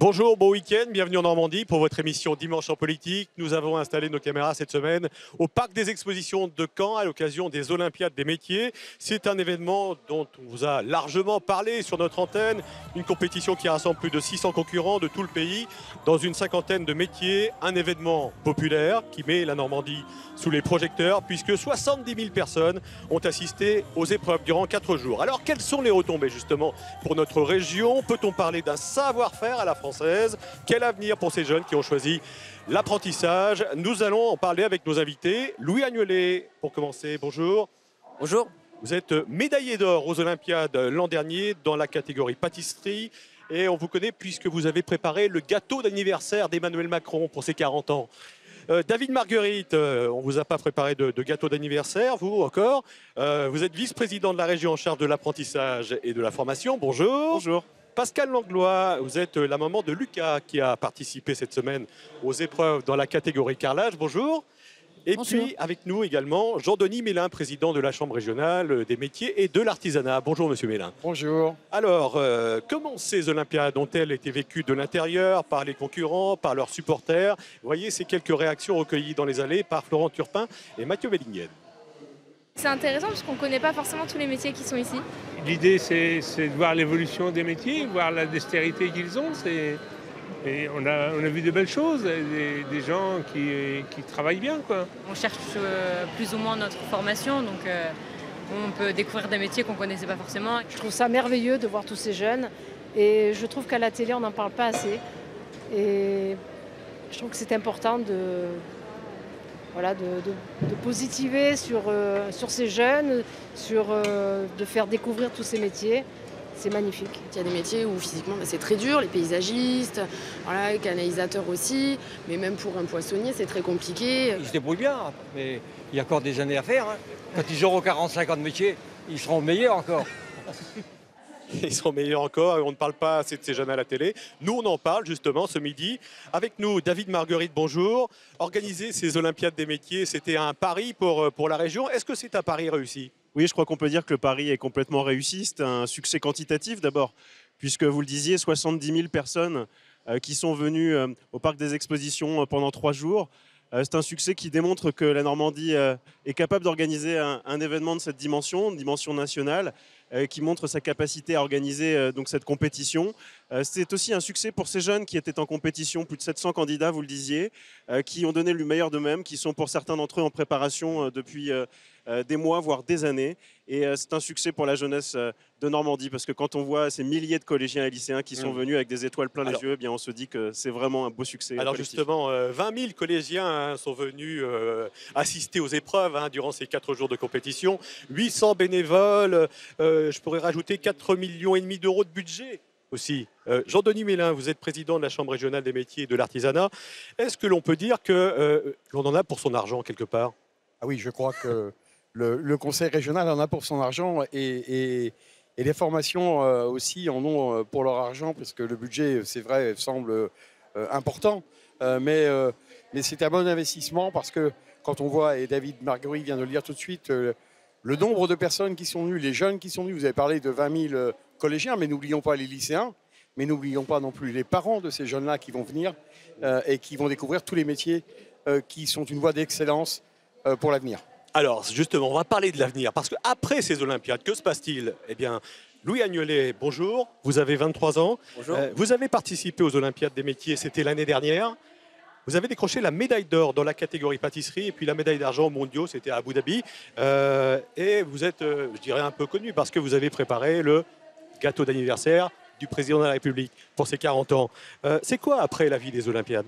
Bonjour, bon week-end, bienvenue en Normandie pour votre émission Dimanche en politique. Nous avons installé nos caméras cette semaine au Parc des Expositions de Caen à l'occasion des Olympiades des métiers. C'est un événement dont on vous a largement parlé sur notre antenne, une compétition qui rassemble plus de 600 concurrents de tout le pays dans une cinquantaine de métiers, un événement populaire qui met la Normandie sous les projecteurs puisque 70 000 personnes ont assisté aux épreuves durant 4 jours. Alors quelles sont les retombées justement pour notre région? Peut-on parler d'un savoir-faire à la française? Quel avenir pour ces jeunes qui ont choisi l'apprentissage? Nous allons en parler avec nos invités. Louis Agnelet, pour commencer, bonjour. Bonjour. Vous êtes médaillé d'or aux Olympiades l'an dernier dans la catégorie pâtisserie. Et on vous connaît puisque vous avez préparé le gâteau d'anniversaire d'Emmanuel Macron pour ses 40 ans. David Marguerite, on ne vous a pas préparé de gâteau d'anniversaire, vous encore. Vous êtes vice-président de la région en charge de l'apprentissage et de la formation. Bonjour. Bonjour. Pascal Langlois, vous êtes la maman de Lucas qui a participé cette semaine aux épreuves dans la catégorie carrelage. Bonjour. Et Bonjour. puis avec nous également Jean-Denis Mélin, président de la Chambre régionale des métiers et de l'artisanat. Bonjour Monsieur Mélin. Bonjour. Alors, comment ces Olympiades ont-elles été vécues de l'intérieur, par les concurrents, par leurs supporters? Vous voyez ces quelques réactions recueillies dans les allées par Florent Turpin et Mathieu Bellingen. C'est intéressant parce qu'on ne connaît pas forcément tous les métiers qui sont ici. L'idée, c'est de voir l'évolution des métiers, voir la dextérité qu'ils ont. Et on a vu de belles choses, des gens qui travaillent bien, quoi. On cherche plus ou moins notre formation, donc on peut découvrir des métiers qu'on ne connaissait pas forcément. Je trouve ça merveilleux de voir tous ces jeunes et je trouve qu'à la télé on n'en parle pas assez. Et je trouve que c'est important de positiver sur ces jeunes, de faire découvrir tous ces métiers. C'est magnifique. Il y a des métiers où physiquement c'est très dur, les paysagistes, voilà, les canalisateurs aussi, mais même pour un poissonnier c'est très compliqué. Ils se débrouillent bien, mais il y a encore des années à faire. Hein. Quand ils auront 45 ans de métier, ils seront meilleurs encore. Ils seront meilleurs encore, on ne parle pas assez de ces jeunes à la télé. Nous, on en parle justement ce midi. Avec nous, David Marguerite, bonjour. Organiser ces Olympiades des métiers, c'était un pari pour la région. Est-ce que c'est un pari réussi? Oui, je crois qu'on peut dire que le pari est complètement réussi. C'est un succès quantitatif d'abord, puisque vous le disiez, 70 000 personnes qui sont venues au Parc des Expositions pendant 3 jours. C'est un succès qui démontre que la Normandie est capable d'organiser un événement de cette dimension nationale, qui montre sa capacité à organiser donc cette compétition. C'est aussi un succès pour ces jeunes qui étaient en compétition, plus de 700 candidats, vous le disiez, qui ont donné le meilleur d'eux-mêmes, qui sont pour certains d'entre eux en préparation depuis des mois, voire des années. Et c'est un succès pour la jeunesse de Normandie, parce que quand on voit ces milliers de collégiens et lycéens qui sont venus avec des étoiles plein les yeux, eh bien on se dit que c'est vraiment un beau succès. Alors collectif. justement, 20 000 collégiens sont venus assister aux épreuves durant ces 4 jours de compétition. 800 bénévoles, je pourrais rajouter 4,5 millions d'euros de budget aussi. Jean-Denis Mélin, vous êtes président de la Chambre régionale des métiers et de l'artisanat. Est-ce que l'on peut dire que l'on en a pour son argent quelque part? Ah oui, je crois que le conseil régional en a pour son argent et les formations aussi en ont pour leur argent, parce que le budget, c'est vrai, semble important, mais c'est un bon investissement parce que quand on voit, et David Marguerite vient de le dire tout de suite, le nombre de personnes qui sont venues, les jeunes qui sont venus, vous avez parlé de 20 000 collégiens, mais n'oublions pas les lycéens, mais n'oublions pas non plus les parents de ces jeunes-là qui vont venir et qui vont découvrir tous les métiers qui sont une voie d'excellence pour l'avenir. Alors justement, on va parler de l'avenir, parce qu'après ces Olympiades, que se passe-t-il? Eh bien, Louis Agnelet, bonjour, vous avez 23 ans. Bonjour. Vous avez participé aux Olympiades des métiers, c'était l'année dernière. Vous avez décroché la médaille d'or dans la catégorie pâtisserie et puis la médaille d'argent aux mondiaux, c'était à Abu Dhabi. Et vous êtes, je dirais, un peu connu parce que vous avez préparé le gâteau d'anniversaire du président de la République pour ses 40 ans. C'est quoi après la vie des Olympiades?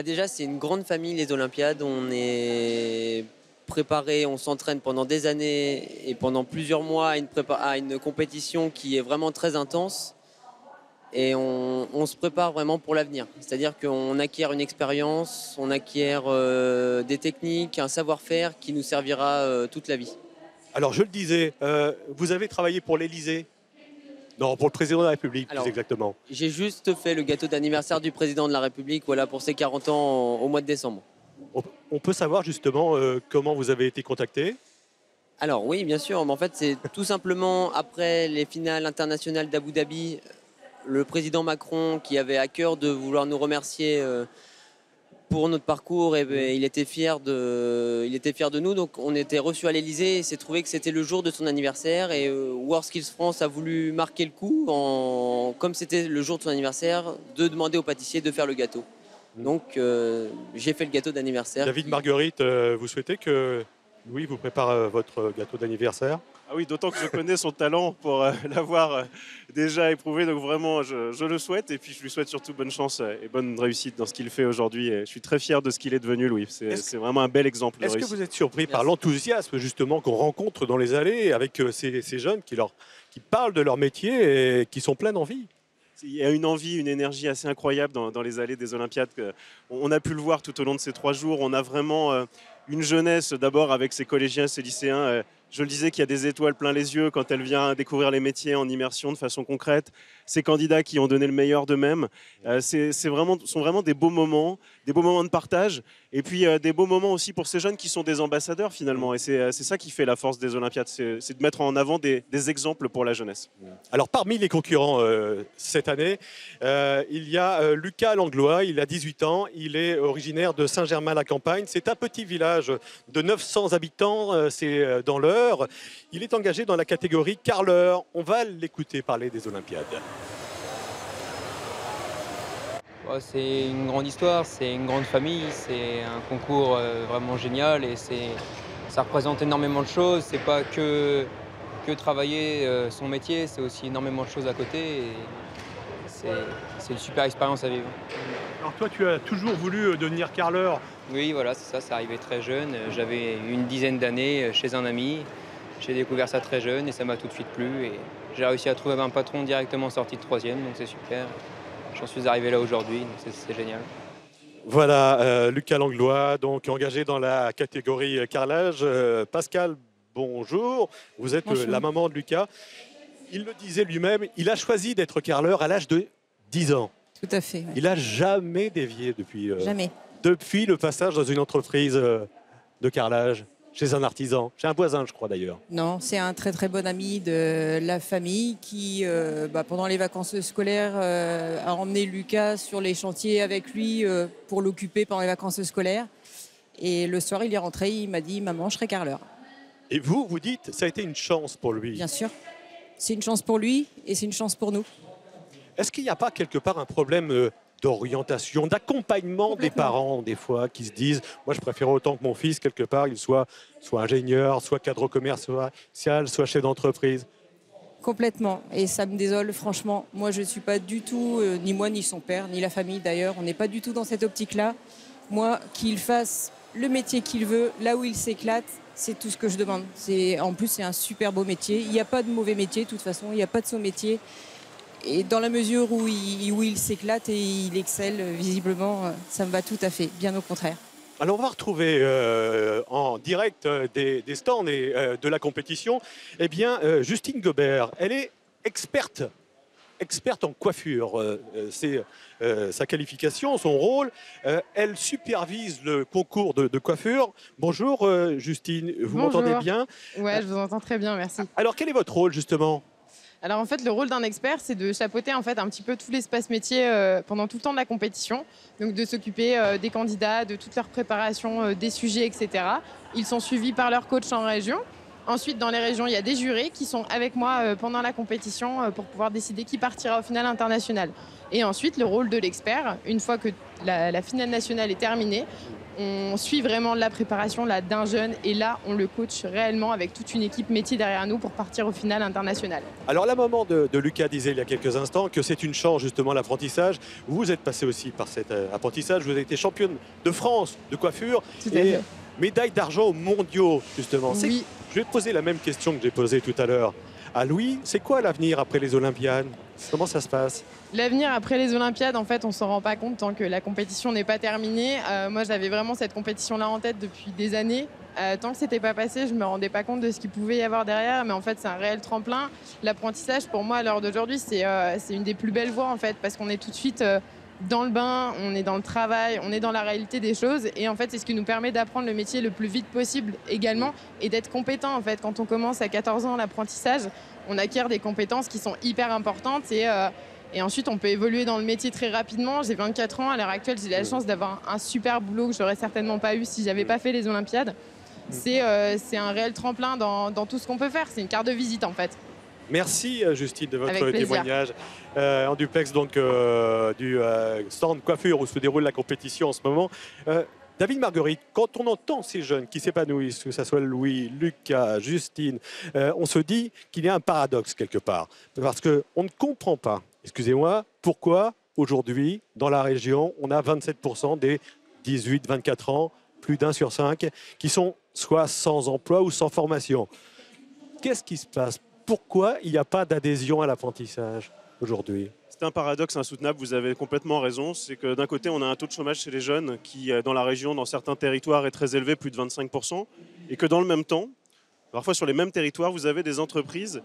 Déjà c'est une grande famille les Olympiades, on est préparé, on s'entraîne pendant des années et pendant plusieurs mois à une compétition qui est vraiment très intense. Et on se prépare vraiment pour l'avenir. C'est-à-dire qu'on acquiert une expérience, on acquiert des techniques, un savoir-faire qui nous servira toute la vie. Alors je le disais, vous avez travaillé pour l'Élysée? Non, pour le président de la République, plus exactement. J'ai juste fait le gâteau d'anniversaire du président de la République, voilà, pour ses 40 ans au mois de décembre. On peut savoir justement comment vous avez été contacté? Alors oui, bien sûr, mais en fait c'est tout simplement après les finales internationales d'Abu Dhabi, le président Macron qui avait à cœur de vouloir nous remercier pour notre parcours, il était fier de nous. Donc on était reçus à l'Elysée et s'est trouvé que c'était le jour de son anniversaire. Et WorldSkills France a voulu marquer le coup, comme c'était le jour de son anniversaire, de demander au pâtissier de faire le gâteau. Donc j'ai fait le gâteau d'anniversaire. David, Marguerite, vous souhaitez que Louis vous prépare votre gâteau d'anniversaire? Ah oui, d'autant que je connais son talent pour l'avoir déjà éprouvé. Donc vraiment, je le souhaite. Et puis je lui souhaite surtout bonne chance et bonne réussite dans ce qu'il fait aujourd'hui. Et je suis très fier de ce qu'il est devenu, Louis. C'est vraiment un bel exemple de Est-ce que réussite. vous êtes surpris par l'enthousiasme justement qu'on rencontre dans les allées avec ces jeunes qui parlent de leur métier et qui sont pleins d'envie? Il y a une envie, une énergie assez incroyable dans les allées des Olympiades. On a pu le voir tout au long de ces 3 jours. On a vraiment une jeunesse d'abord avec ses collégiens, ses lycéens. Je le disais qu'il y a des étoiles plein les yeux quand elle vient découvrir les métiers en immersion de façon concrète. Ces candidats qui ont donné le meilleur d'eux-mêmes. Sont vraiment des beaux moments de partage. Et puis des beaux moments aussi pour ces jeunes qui sont des ambassadeurs finalement. Et c'est ça qui fait la force des Olympiades, c'est de mettre en avant des exemples pour la jeunesse. Alors parmi les concurrents cette année, il y a Lucas Langlois, il a 18 ans, il est originaire de Saint-Germain-la-Campagne. C'est un petit village de 900 habitants, c'est dans l'Eure. Il est engagé dans la catégorie carreleur. On va l'écouter parler des Olympiades. C'est une grande histoire, c'est une grande famille, c'est un concours vraiment génial et ça représente énormément de choses. C'est pas que travailler son métier, c'est aussi énormément de choses à côté. Et c'est une super expérience à vivre. Alors toi, tu as toujours voulu devenir carreleur. Oui, voilà, c'est arrivé très jeune. J'avais une dizaine d'années chez un ami. J'ai découvert ça très jeune et ça m'a tout de suite plu. Et j'ai réussi à trouver un patron directement sorti de 3e, donc c'est super. J'en suis arrivé là aujourd'hui, donc c'est génial. Voilà, Lucas Langlois, donc engagé dans la catégorie carrelage. Pascal, bonjour. Vous êtes la maman de Lucas. Il le disait lui-même, il a choisi d'être carreleur à l'âge de 10 ans. Tout à fait. Ouais. Il n'a jamais dévié depuis, jamais. Depuis le passage dans une entreprise de carrelage, chez un artisan, chez un voisin, je crois d'ailleurs. Non, c'est un très très bon ami de la famille qui, pendant les vacances scolaires, a emmené Lucas sur les chantiers avec lui pour l'occuper pendant les vacances scolaires. Et le soir, il est rentré, il m'a dit « Maman, je serai carreleur ». Et vous dites, ça a été une chance pour lui. Bien sûr. C'est une chance pour lui et c'est une chance pour nous. Est-ce qu'il n'y a pas quelque part un problème d'orientation, d'accompagnement des parents, des fois, qui se disent « Moi, je préfère autant que mon fils, quelque part, il soit ingénieur, soit cadre commercial, soit chef d'entreprise ». Complètement. Et ça me désole, franchement. Moi, je ne suis pas du tout, ni moi, ni son père, ni la famille d'ailleurs, on n'est pas du tout dans cette optique-là. Moi, qu'il fasse le métier qu'il veut, là où il s'éclate, c'est tout ce que je demande. En plus, c'est un super beau métier. Il n'y a pas de mauvais métier, de toute façon. Il n'y a pas de saut métier. Et dans la mesure où il s'éclate et il excelle, visiblement, ça me va tout à fait. Bien au contraire. Alors, on va retrouver en direct des stands et de la compétition, Justine Gobert. Elle est experte en coiffure. C'est sa qualification, son rôle. Elle supervise le concours de coiffure. Bonjour Justine, vous m'entendez bien? Ouais, je vous entends très bien, merci. Alors quel est votre rôle justement? Alors en fait, le rôle d'un expert, c'est de chapeauter en fait un petit peu tout l'espace métier pendant tout le temps de la compétition. Donc de s'occuper des candidats, de toute leur préparation, des sujets, etc. Ils sont suivis par leur coach en région. Ensuite, dans les régions, il y a des jurés qui sont avec moi pendant la compétition pour pouvoir décider qui partira au final international. Et ensuite, le rôle de l'expert, une fois que la finale nationale est terminée, on suit vraiment la préparation d'un jeune et là, on le coach réellement avec toute une équipe métier derrière nous pour partir au final international. Alors la maman de Lucas disait il y a quelques instants que c'est une chance justement l'apprentissage. Vous êtes passé aussi par cet apprentissage, vous avez été championne de France de coiffure et médaille d'argent aux mondiaux justement. Oui. Je vais te poser la même question que j'ai posée tout à l'heure. À Louis, c'est quoi l'avenir après les Olympiades? Comment ça se passe? L'avenir après les Olympiades, en fait, on ne s'en rend pas compte tant que la compétition n'est pas terminée. Moi, j'avais vraiment cette compétition-là en tête depuis des années. Tant que ce n'était pas passé, je ne me rendais pas compte de ce qu'il pouvait y avoir derrière. Mais en fait, c'est un réel tremplin. L'apprentissage, pour moi, à l'heure d'aujourd'hui, c'est une des plus belles voies, en fait, parce qu'on est tout de suite dans le bain, on est dans le travail, on est dans la réalité des choses. Et en fait, c'est ce qui nous permet d'apprendre le métier le plus vite possible également et d'être compétent. En fait, quand on commence à 14 ans l'apprentissage, on acquiert des compétences qui sont hyper importantes et Et ensuite, on peut évoluer dans le métier très rapidement. J'ai 24 ans. À l'heure actuelle, j'ai la chance d'avoir un super boulot que je n'aurais certainement pas eu si je n'avais pas fait les Olympiades. C'est un réel tremplin dans tout ce qu'on peut faire. C'est une carte de visite, en fait. Merci Justine de votre Avec plaisir. témoignage en duplex donc, du stand coiffure où se déroule la compétition en ce moment. David Marguerite, quand on entend ces jeunes qui s'épanouissent, que ce soit Louis, Lucas, Justine, on se dit qu'il y a un paradoxe quelque part. Parce qu'on ne comprend pas, excusez-moi, pourquoi aujourd'hui, dans la région, on a 27% des 18-24 ans, plus d'1 sur 5, qui sont soit sans emploi ou sans formation. Qu'est-ce qui se passe? Pourquoi il n'y a pas d'adhésion à l'apprentissage aujourd'hui? C'est un paradoxe insoutenable, vous avez complètement raison. C'est que d'un côté, on a un taux de chômage chez les jeunes qui, dans la région, dans certains territoires, est très élevé, plus de 25%. Et que dans le même temps, parfois sur les mêmes territoires, vous avez des entreprises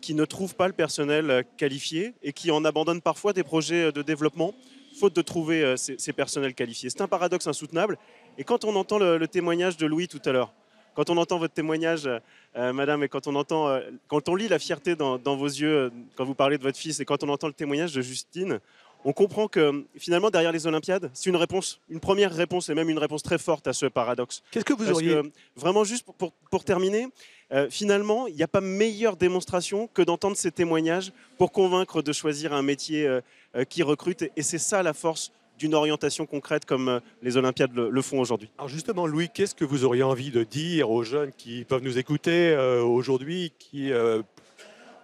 qui ne trouvent pas le personnel qualifié et qui en abandonnent parfois des projets de développement, faute de trouver ces personnels qualifiés. C'est un paradoxe insoutenable. Et quand on entend le témoignage de Louis tout à l'heure, quand on entend votre témoignage, madame, et quand on lit la fierté dans vos yeux, quand vous parlez de votre fils, et quand on entend le témoignage de Justine, on comprend que finalement, derrière les Olympiades, c'est une réponse, une première réponse, et même une réponse très forte à ce paradoxe. Qu'est-ce que vous auriez... Vraiment, juste pour terminer, finalement, il n'y a pas meilleure démonstration que d'entendre ces témoignages pour convaincre de choisir un métier qui recrute. Et c'est ça la force d'une orientation concrète comme les Olympiades le font aujourd'hui. Alors justement, Louis, qu'est-ce que vous auriez envie de dire aux jeunes qui peuvent nous écouter aujourd'hui, qui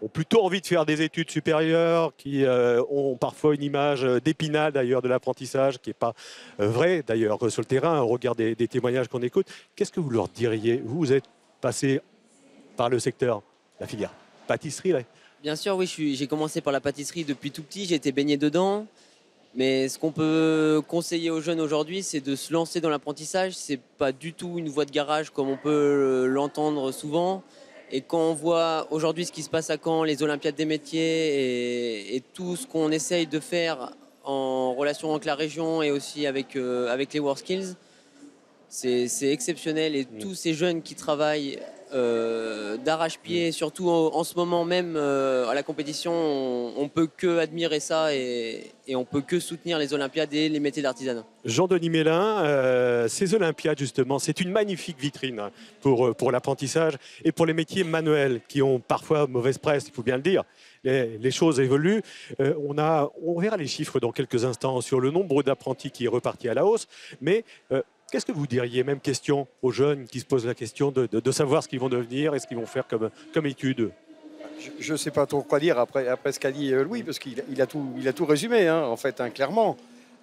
ont plutôt envie de faire des études supérieures, qui ont parfois une image d'Épinal d'ailleurs de l'apprentissage, qui n'est pas vraie d'ailleurs sur le terrain, au regard des témoignages qu'on écoute. Qu'est-ce que vous leur diriez? Vous êtes passé par le secteur, la filière pâtisserie là. Bien sûr, oui, j'ai commencé par la pâtisserie depuis tout petit, j'ai été baigné dedans. Mais ce qu'on peut conseiller aux jeunes aujourd'hui, c'est de se lancer dans l'apprentissage. C'est pas du tout une voie de garage comme on peut l'entendre souvent. Et quand on voit aujourd'hui ce qui se passe à Caen, les Olympiades des métiers et tout ce qu'on essaye de faire en relation avec la région et aussi avec les WorldSkills, c'est exceptionnel. Et tous ces jeunes qui travaillent d'arrache-pied, surtout en ce moment même à la compétition, on peut que admirer ça et on peut que soutenir les Olympiades et les métiers d'artisanat. Jean-Denis Mélin, ces Olympiades justement, c'est une magnifique vitrine pour l'apprentissage et pour les métiers manuels qui ont parfois mauvaise presse, il faut bien le dire. Les choses évoluent. On verra les chiffres dans quelques instants sur le nombre d'apprentis qui est reparti à la hausse, mais qu'est-ce que vous diriez, même question aux jeunes qui se posent la question de savoir ce qu'ils vont devenir et ce qu'ils vont faire comme études? Je ne sais pas trop quoi dire après ce qu'a dit Louis, parce qu'il a tout résumé, hein, en fait, hein, clairement.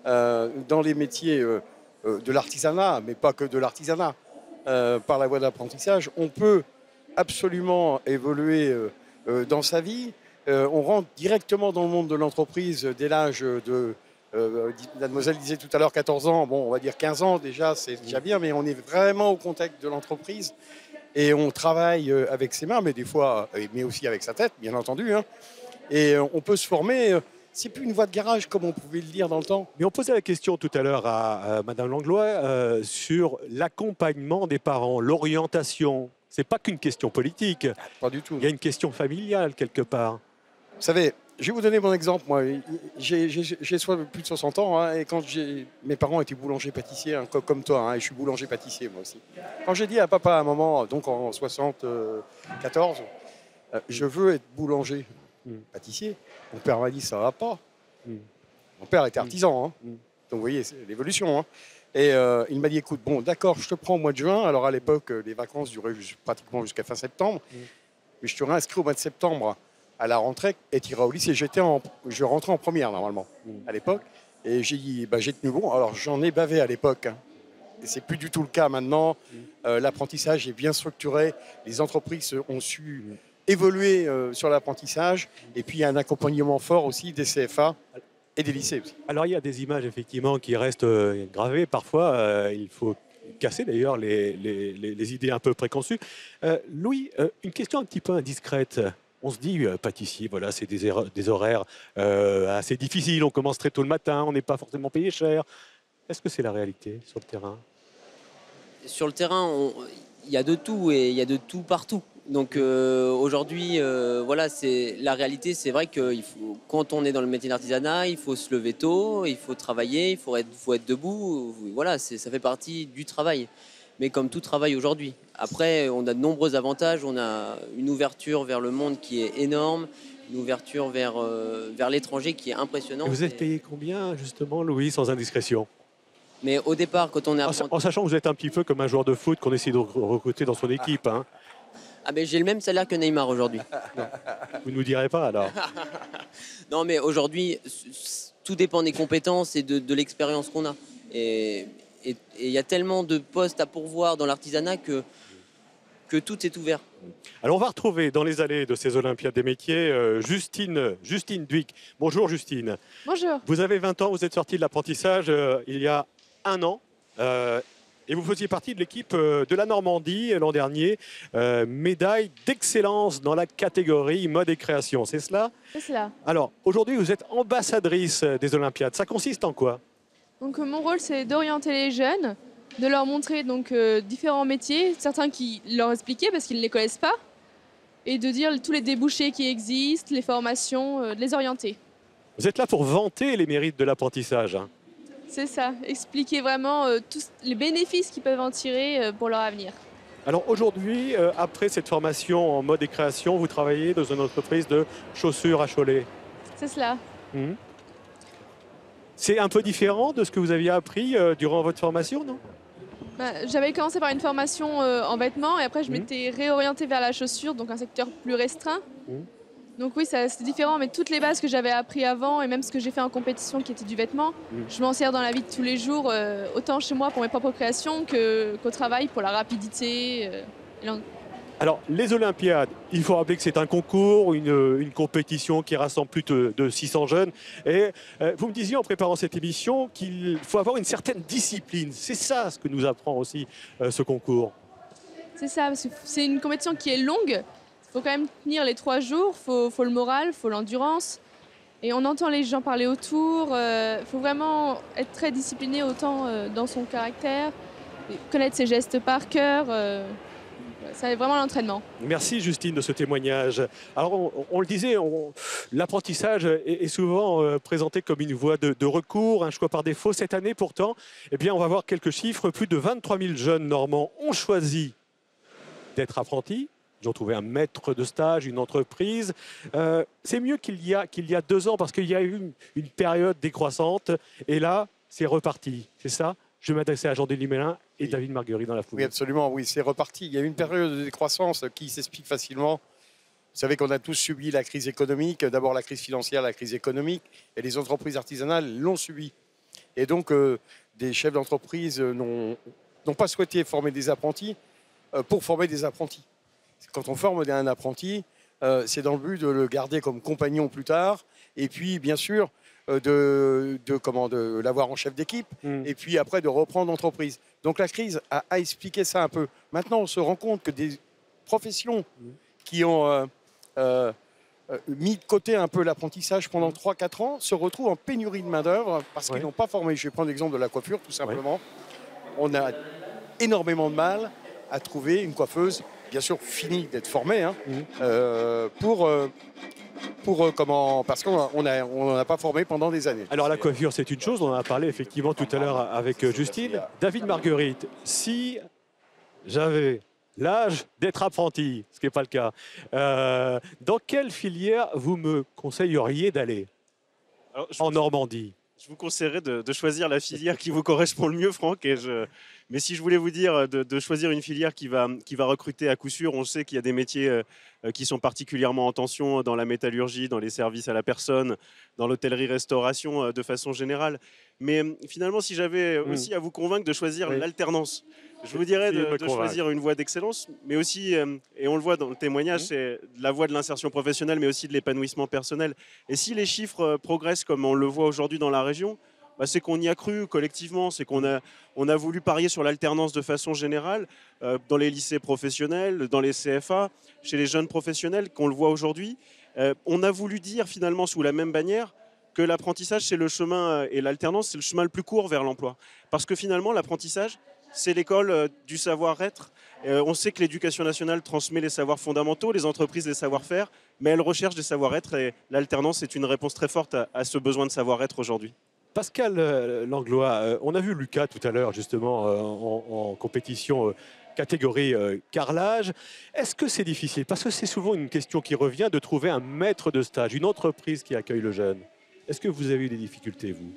Dans les métiers de l'artisanat, mais pas que de l'artisanat, par la voie d'apprentissage, on peut absolument évoluer dans sa vie. On rentre directement dans le monde de l'entreprise dès l'âge de... Mademoiselle disait tout à l'heure 14 ans, bon, on va dire 15 ans déjà, c'est déjà bien, mais on est vraiment au contact de l'entreprise et on travaille avec ses mains, mais des fois, mais aussi avec sa tête, bien entendu. Hein. Et on peut se former, c'est plus une voie de garage comme on pouvait le dire dans le temps. Mais on posait la question tout à l'heure à Madame Langlois sur l'accompagnement des parents, l'orientation. C'est pas qu'une question politique. Pas du tout. Il y a une question familiale quelque part. Vous savez, je vais vous donner mon exemple. Moi, j'ai plus de 60 ans hein, et quand mes parents étaient boulangers-pâtissiers, hein, comme toi, hein, et je suis boulanger-pâtissier moi aussi. Quand j'ai dit à papa à un moment, donc en 74, je veux être boulanger-pâtissier, mon père m'a dit ça va pas. Mon père était artisan, hein. Donc vous voyez, c'est l'évolution. Hein. Et il m'a dit écoute, bon d'accord, je te prends au mois de juin. Alors à l'époque, les vacances duraient pratiquement jusqu'à fin septembre, mais je te réinscris au mois de septembre. À la rentrée, et tu iras au lycée. Je rentrais en première, normalement, à l'époque. Et j'ai dit, j'ai tenu bon. Alors, j'en ai bavé à l'époque. Hein. Et c'est plus du tout le cas maintenant. L'apprentissage est bien structuré. Les entreprises ont su évoluer sur l'apprentissage. Et puis, il y a un accompagnement fort aussi des CFA et des lycées aussi. Alors, il y a des images, effectivement, qui restent gravées. Parfois, il faut casser, d'ailleurs, les idées un peu préconçues. Louis, une question un petit peu indiscrète. On se dit, pâtissier, voilà, c'est des horaires assez difficiles. On commence très tôt le matin, on n'est pas forcément payé cher. Est-ce que c'est la réalité sur le terrain? Sur le terrain, il y a de tout et il y a de tout partout. Donc aujourd'hui, voilà, c'est la réalité. C'est vrai que quand on est dans le métier d'artisanat, il faut se lever tôt, il faut travailler, faut être debout. Voilà, ça fait partie du travail. Mais comme tout travail aujourd'hui. Après, on a de nombreux avantages. On a une ouverture vers le monde qui est énorme, une ouverture vers l'étranger qui est impressionnante. Et vous êtes payé combien, justement, Louis, sans indiscrétion? Mais au départ, quand on est apprenti... En sachant que vous êtes un petit peu comme un joueur de foot qu'on essaie de recruter dans son équipe. Hein. Ah ben j'ai le même salaire que Neymar aujourd'hui. Vous ne nous direz pas alors? Non mais aujourd'hui, tout dépend des compétences et de l'expérience qu'on a. Et il y a tellement de postes à pourvoir dans l'artisanat que tout est ouvert. Alors on va retrouver dans les allées de ces Olympiades des métiers Justine Duic. Bonjour Justine. Bonjour. Vous avez 20 ans, vous êtes sortie de l'apprentissage il y a un an. Et vous faisiez partie de l'équipe de la Normandie l'an dernier. Médaille d'excellence dans la catégorie mode et création, c'est cela? C'est cela. Alors aujourd'hui vous êtes ambassadrice des Olympiades. Ça consiste en quoi? Donc mon rôle c'est d'orienter les jeunes, de leur montrer donc différents métiers, certains qui leur expliquer parce qu'ils ne les connaissent pas, et de dire tous les débouchés qui existent, les formations, de les orienter. Vous êtes là pour vanter les mérites de l'apprentissage. Hein. C'est ça, expliquer vraiment tous les bénéfices qu'ils peuvent en tirer pour leur avenir. Alors aujourd'hui, après cette formation en mode et création, vous travaillez dans une entreprise de chaussures à Cholet. C'est cela. C'est un peu différent de ce que vous aviez appris durant votre formation, non? J'avais commencé par une formation en vêtements et après je m'étais réorientée vers la chaussure, donc un secteur plus restreint. Donc oui, c'est différent, mais toutes les bases que j'avais appris avant et même ce que j'ai fait en compétition qui était du vêtement, je m'en sers dans la vie de tous les jours, autant chez moi pour mes propres créations qu'au travail pour la rapidité. Alors, les Olympiades, il faut rappeler que c'est un concours, une compétition qui rassemble plus de 600 jeunes. Et vous me disiez en préparant cette émission qu'il faut avoir une certaine discipline. C'est ça ce que nous apprend aussi ce concours. C'est ça, parce que c'est une compétition qui est longue. Il faut quand même tenir les 3 jours, il faut le moral, il faut l'endurance. Et on entend les gens parler autour. Il faut vraiment être très discipliné autant dans son caractère, connaître ses gestes par cœur. C'est vraiment l'entraînement. Merci Justine de ce témoignage. Alors on le disait, l'apprentissage est souvent présenté comme une voie de recours, un choix par défaut. Cette année pourtant, eh bien, on va voir quelques chiffres. Plus de 23 000 jeunes normands ont choisi d'être apprentis. Ils ont trouvé un maître de stage, une entreprise. C'est mieux qu'il y a 2 ans parce qu'il y a eu une période décroissante. Et là, c'est reparti. C'est ça? Je vais m'adresser à Jean-Denis Mélin et David Marguerite dans la foulée. Oui, absolument. Oui, c'est reparti. Il y a eu une période de décroissance qui s'explique facilement. Vous savez qu'on a tous subi la crise économique. D'abord la crise financière, la crise économique. Et les entreprises artisanales l'ont subi. Et donc, des chefs d'entreprise n'ont pas souhaité former des apprentis pour former des apprentis. Quand on forme un apprenti, c'est dans le but de le garder comme compagnon plus tard. Et puis, bien sûr, de l'avoir en chef d'équipe. Et puis après, de reprendre l'entreprise. Donc la crise a expliqué ça un peu. Maintenant, on se rend compte que des professions qui ont mis de côté un peu l'apprentissage pendant 3-4 ans se retrouvent en pénurie de main-d'œuvre parce qu'ils n'ont pas formé. Je vais prendre l'exemple de la coiffure, tout simplement. On a énormément de mal à trouver une coiffeuse, bien sûr finie d'être formée, hein, parce qu'on n'en a pas formé pendant des années. Alors la coiffure, c'est une chose, on en a parlé effectivement tout à l'heure avec Justine. David Marguerite, si j'avais l'âge d'être apprenti, ce qui n'est pas le cas, dans quelle filière vous me conseilleriez d'aller en Normandie? Je vous conseillerais de choisir la filière qui vous correspond le mieux, Franck. Mais si je voulais vous dire de choisir une filière qui va recruter à coup sûr, on sait qu'il y a des métiers qui sont particulièrement en tension dans la métallurgie, dans les services à la personne, dans l'hôtellerie-restauration de façon générale. Mais finalement, si j'avais aussi à vous convaincre de choisir l'alternance, je vous dirais de choisir une voie d'excellence, mais aussi, et on le voit dans le témoignage, c'est la voie de l'insertion professionnelle, mais aussi de l'épanouissement personnel. Et si les chiffres progressent comme on le voit aujourd'hui dans la région, c'est qu'on y a cru collectivement, c'est qu'on a voulu parier sur l'alternance de façon générale, dans les lycées professionnels, dans les CFA, chez les jeunes professionnels, qu'on le voit aujourd'hui. On a voulu dire finalement sous la même bannière que l'apprentissage, c'est le chemin, et l'alternance, c'est le chemin le plus court vers l'emploi. Parce que finalement, l'apprentissage, c'est l'école du savoir-être, On sait que l'éducation nationale transmet les savoirs fondamentaux, les entreprises les savoir-faire, mais elle recherche des savoir-être et l'alternance est une réponse très forte à ce besoin de savoir-être aujourd'hui. Pascal Langlois, on a vu Lucas tout à l'heure justement en compétition catégorie carrelage. Est-ce que c'est difficile? Parce que c'est souvent une question qui revient de trouver un maître de stage, une entreprise qui accueille le jeune. Est-ce que vous avez eu des difficultés, vous?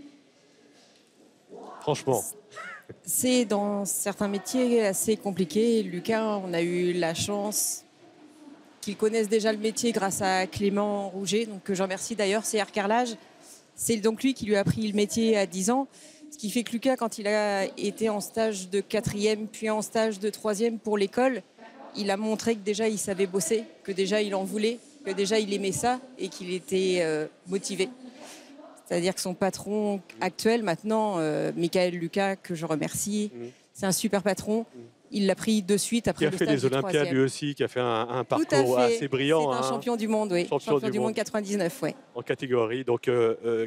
Franchement. C'est dans certains métiers assez compliqué. Lucas, on a eu la chance qu'il connaisse déjà le métier grâce à Clément Rouget, donc que j'en remercie d'ailleurs, c'est Carrelage. C'est donc lui qui lui a appris le métier à 10 ans. Ce qui fait que Lucas, quand il a été en stage de 4e, puis en stage de 3e pour l'école, il a montré que déjà il savait bosser, que déjà il en voulait, que déjà il aimait ça et qu'il était motivé. C'est-à-dire que son patron actuel maintenant, Michael Lucas, que je remercie, c'est un super patron. Il l'a pris de suite après le stage de 3e. Qui a fait les Olympiades lui aussi, qui a fait un parcours assez brillant. C'est un champion du monde, oui. Champion du monde 99, oui. En catégorie, donc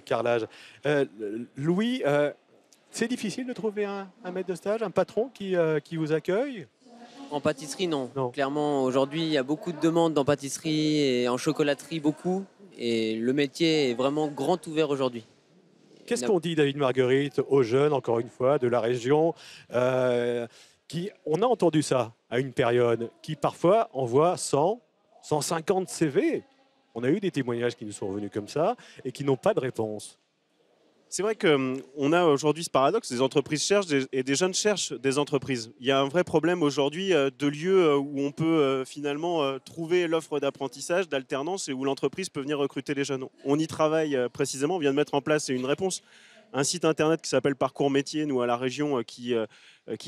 carrelage. Louis, c'est difficile de trouver un maître de stage, un patron qui vous accueille? En pâtisserie, non. Clairement, aujourd'hui, il y a beaucoup de demandes en pâtisserie et en chocolaterie, beaucoup. Et le métier est vraiment grand ouvert aujourd'hui. Qu'est-ce qu'on dit, David Marguerite, aux jeunes, encore une fois, de la région on a entendu ça à une période, qui parfois envoie 100, 150 CV. On a eu des témoignages qui nous sont revenus comme ça et qui n'ont pas de réponse. C'est vrai qu'on a aujourd'hui ce paradoxe, des entreprises cherchent et des jeunes cherchent des entreprises. Il y a un vrai problème aujourd'hui de lieux où on peut finalement trouver l'offre d'apprentissage, d'alternance et où l'entreprise peut venir recruter les jeunes. On y travaille précisément, on vient de mettre en place une réponse. Un site internet qui s'appelle Parcours Métier, nous à la région, qui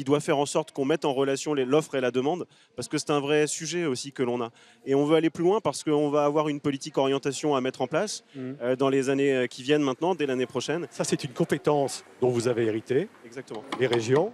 doit faire en sorte qu'on mette en relation l'offre et la demande, parce que c'est un vrai sujet aussi que l'on a. Et on veut aller plus loin parce qu'on va avoir une politique orientation à mettre en place dans les années qui viennent maintenant, dès l'année prochaine. Ça, c'est une compétence dont vous avez hérité. Exactement. Les régions.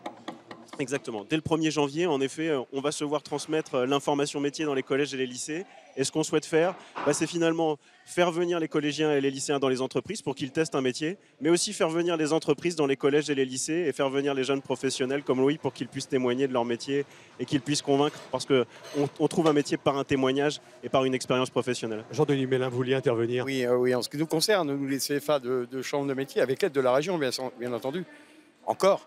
Exactement. Dès le 1er janvier, en effet, on va se voir transmettre l'information métier dans les collèges et les lycées. Et ce qu'on souhaite faire, c'est finalement faire venir les collégiens et les lycéens dans les entreprises pour qu'ils testent un métier, mais aussi faire venir les entreprises dans les collèges et les lycées et faire venir les jeunes professionnels comme Louis pour qu'ils puissent témoigner de leur métier et qu'ils puissent convaincre, parce qu'on trouve un métier par un témoignage et par une expérience professionnelle. Jean-Denis Mélin, vous vouliez intervenir? Oui, en ce qui nous concerne, nous les CFA de chambre de métier, avec l'aide de la région, bien entendu, encore.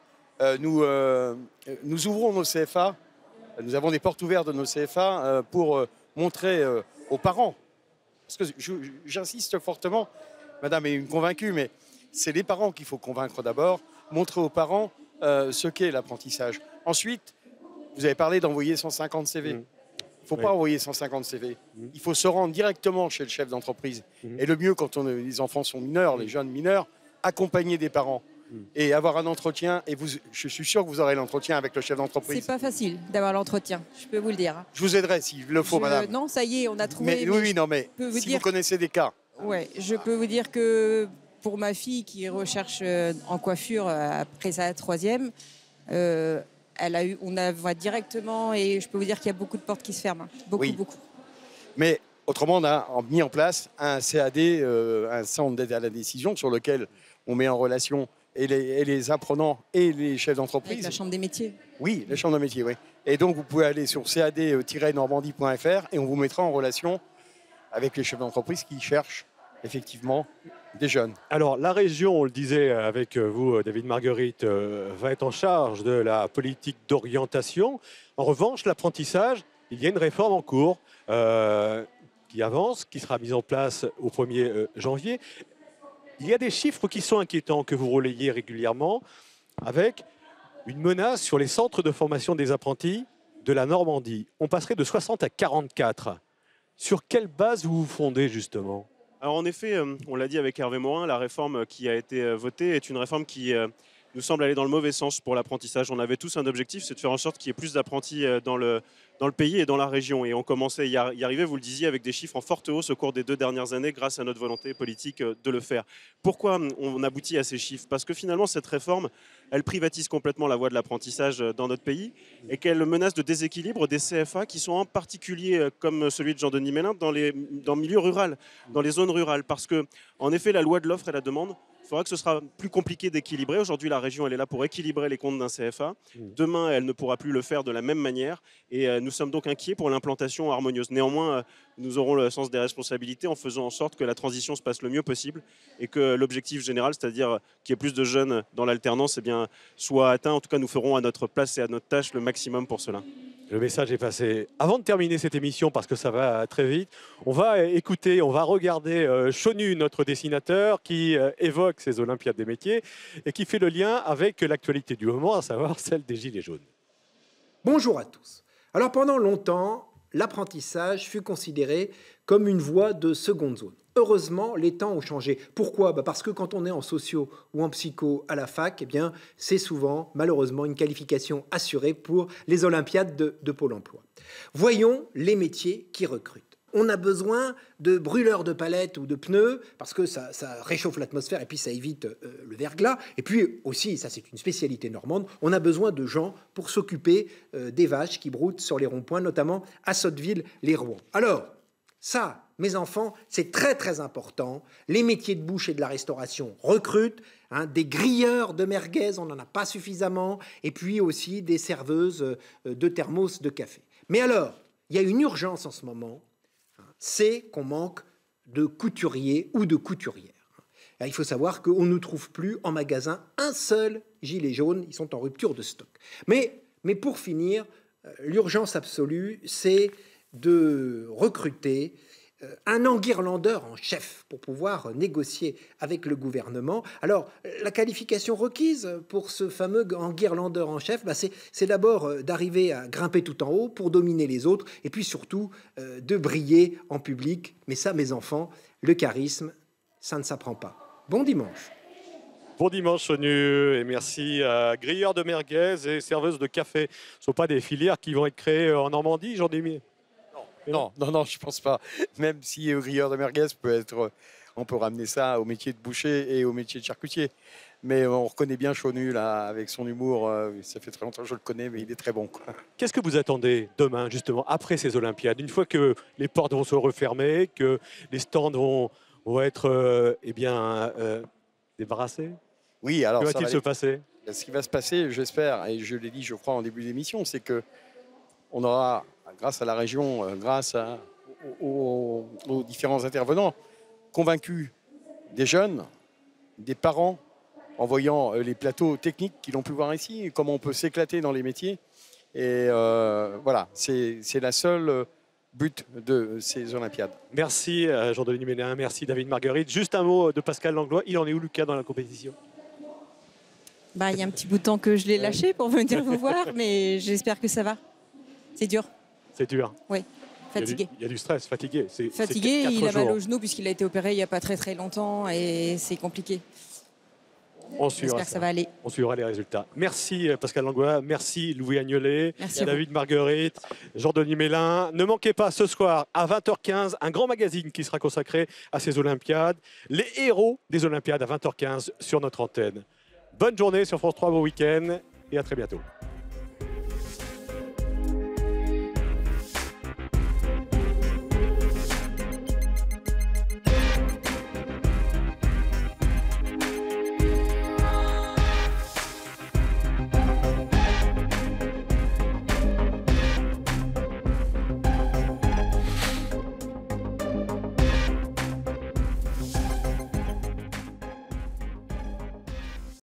Nous ouvrons nos CFA, nous avons des portes ouvertes de nos CFA pour montrer aux parents, parce que j'insiste fortement, madame est une convaincue, mais c'est les parents qu'il faut convaincre d'abord, montrer aux parents ce qu'est l'apprentissage. Ensuite, vous avez parlé d'envoyer 150 CV. Il ne faut pas envoyer 150 CV. Il faut se rendre directement chez le chef d'entreprise. Et le mieux, quand les enfants sont mineurs, les jeunes mineurs, accompagner des parents. Et avoir un entretien, et je suis sûr que vous aurez l'entretien avec le chef d'entreprise. C'est pas facile d'avoir l'entretien, je peux vous le dire. Je vous aiderai s'il le faut, madame. Non, ça y est, on a trouvé. Mais si vous connaissez des cas. Ouais, je peux vous dire que pour ma fille qui recherche en coiffure après sa 3e, on a directement, et je peux vous dire qu'il y a beaucoup de portes qui se ferment. Beaucoup. Mais autrement, on a mis en place un CAD, un centre d'aide à la décision, sur lequel on met en relation et les apprenants et les chefs d'entreprise. Avec la chambre des métiers. Oui, la chambre de métiers, oui. Et donc, vous pouvez aller sur cad-normandie.fr et on vous mettra en relation avec les chefs d'entreprise qui cherchent effectivement des jeunes. Alors, la région, on le disait avec vous, David Marguerite, va être en charge de la politique d'orientation. En revanche, l'apprentissage, il y a une réforme en cours qui avance, qui sera mise en place au 1er janvier. Il y a des chiffres qui sont inquiétants que vous relayez régulièrement, avec une menace sur les centres de formation des apprentis de la Normandie. On passerait de 60 à 44. Sur quelle base vous vous fondez justement? Alors en effet, on l'a dit avec Hervé Morin, la réforme qui a été votée est une réforme qui nous semble aller dans le mauvais sens pour l'apprentissage. On avait tous un objectif, c'est de faire en sorte qu'il y ait plus d'apprentis dans le pays et dans la région. Et on commençait à y arriver, vous le disiez, avec des chiffres en forte hausse au cours des 2 dernières années grâce à notre volonté politique de le faire. Pourquoi on aboutit à ces chiffres? Parce que finalement, cette réforme, elle privatise complètement la voie de l'apprentissage dans notre pays et qu'elle menace de déséquilibre des CFA qui sont en particulier, comme celui de Jean-Denis Mélin, dans le milieu rural, dans les zones rurales. Parce que, en effet, la loi de l'offre et la demande Il faudra que ce sera plus compliqué d'équilibrer. Aujourd'hui, la région, elle est là pour équilibrer les comptes d'un CFA. Demain, elle ne pourra plus le faire de la même manière. Et nous sommes donc inquiets pour l'implantation harmonieuse. Néanmoins, nous aurons le sens des responsabilités en faisant en sorte que la transition se passe le mieux possible et que l'objectif général, c'est-à-dire qu'il y ait plus de jeunes dans l'alternance, eh bien, soit atteint. En tout cas, nous ferons à notre place et à notre tâche le maximum pour cela. Le message est passé. Avant de terminer cette émission, parce que ça va très vite, on va écouter, on va regarder Chonu, notre dessinateur, qui évoque ces Olympiades des métiers et qui fait le lien avec l'actualité du moment, à savoir celle des Gilets jaunes. Bonjour à tous. Alors pendant longtemps, l'apprentissage fut considéré comme une voie de seconde zone. Heureusement, les temps ont changé. Pourquoi ? Parce que quand on est en socio ou en psycho à la fac, eh bien, c'est souvent, malheureusement, une qualification assurée pour les Olympiades de Pôle emploi. Voyons les métiers qui recrutent. On a besoin de brûleurs de palettes ou de pneus parce que ça réchauffe l'atmosphère et puis ça évite le verglas. Et puis aussi, ça c'est une spécialité normande, on a besoin de gens pour s'occuper des vaches qui broutent sur les ronds-points, notamment à Sotteville-les-Rouen. Alors, ça, mes enfants, c'est très très important. Les métiers de bouche et de la restauration recrutent. Des grilleurs de merguez, on n'en a pas suffisamment. Et puis aussi des serveuses de thermos de café. Mais alors, il y a une urgence en ce moment, c'est qu'on manque de couturiers ou de couturières. Il faut savoir qu'on ne trouve plus en magasin un seul gilet jaune. Ils sont en rupture de stock. Mais pour finir, l'urgence absolue, c'est de recruter un enguirlandeur en chef pour pouvoir négocier avec le gouvernement. Alors, la qualification requise pour ce fameux enguirlandeur en chef, c'est d'abord d'arriver à grimper tout en haut pour dominer les autres et puis surtout de briller en public. Mais ça, mes enfants, le charisme, ça ne s'apprend pas. Bon dimanche. Bon dimanche, Chonu, et merci à grilleurs de merguez et serveuses de café. Ce ne sont pas des filières qui vont être créées en Normandie, Jean-Demi ? Non, je pense pas. Même si grilleur de merguez on peut ramener ça au métier de boucher et au métier de charcutier. Mais on reconnaît bien Chonu là, avec son humour. Ça fait très longtemps que je le connais, mais il est très bon, quoi. Qu'est-ce que vous attendez demain, justement, après ces Olympiades? Une fois que les portes vont se refermer, que les stands vont être débarrassés? Oui, alors que va-t-il se passer? Ce qui va se passer, j'espère, et je l'ai dit, je crois, en début d'émission, c'est que on aura, grâce à la région, grâce aux différents intervenants, convaincus des jeunes, des parents, en voyant les plateaux techniques qu'ils ont pu voir ici, comment on peut s'éclater dans les métiers. Et voilà, c'est la seule but de ces Olympiades. Merci Jean-Denis Mélin, merci David Marguerite. Juste un mot de Pascal Langlois, il en est où Lucas dans la compétition? Il y a un petit bout de temps que je l'ai lâché pour venir vous voir, mais j'espère que ça va. C'est dur. C'est dur. Oui, fatigué. Il y a du stress, fatigué. Fatigué, il a mal au genou puisqu'il a été opéré il n'y a pas très très longtemps et c'est compliqué. J'espère que ça va aller. On suivra les résultats. Merci Pascal Langlois, merci Louis Agnolet, David Marguerite, Jean-Denis Mélin. Ne manquez pas ce soir à 20h15 un grand magazine qui sera consacré à ces Olympiades. Les héros des Olympiades à 20h15 sur notre antenne. Bonne journée sur France 3, bon week-end et à très bientôt.